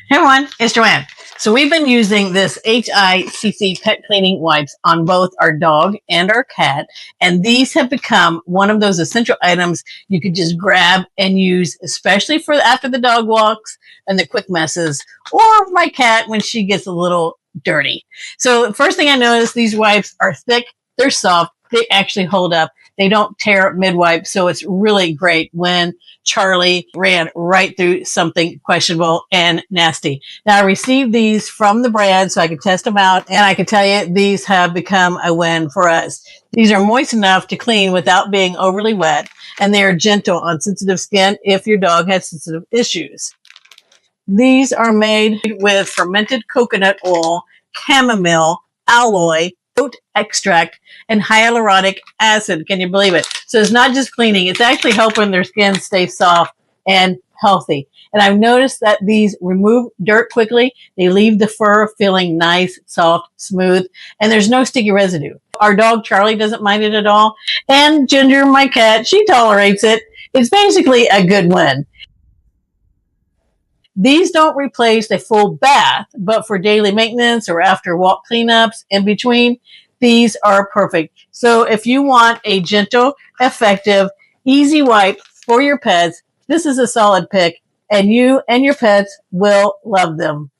Hey everyone, it's Joanne. So we've been using this HICC Pet Cleaning Wipes on both our dog and our cat, and these have become one of those essential items you could just grab and use, especially for after the dog walks and the quick messes, or my cat when she gets a little dirty. So the first thing I noticed, these wipes are thick, they're soft, they actually hold up. They don't tear mid-wipe, so it's really great when Charlie ran right through something questionable and nasty. Now, I received these from the brand so I could test them out, and I can tell you these have become a win for us. These are moist enough to clean without being overly wet, and they are gentle on sensitive skin if your dog has sensitive issues. These are made with fermented coconut oil, chamomile, aloe, oat extract, and hyaluronic acid. Can you believe it? So it's not just cleaning, it's actually helping their skin stay soft and healthy. And I've noticed that these remove dirt quickly. They leave the fur feeling nice, soft, smooth, and there's no sticky residue. Our dog Charlie doesn't mind it at all. And Ginger, my cat, she tolerates it. It's basically a good win. These don't replace a full bath, but for daily maintenance or after walk cleanups in between, these are perfect. So if you want a gentle, effective, easy wipe for your pets, this is a solid pick, and you and your pets will love them.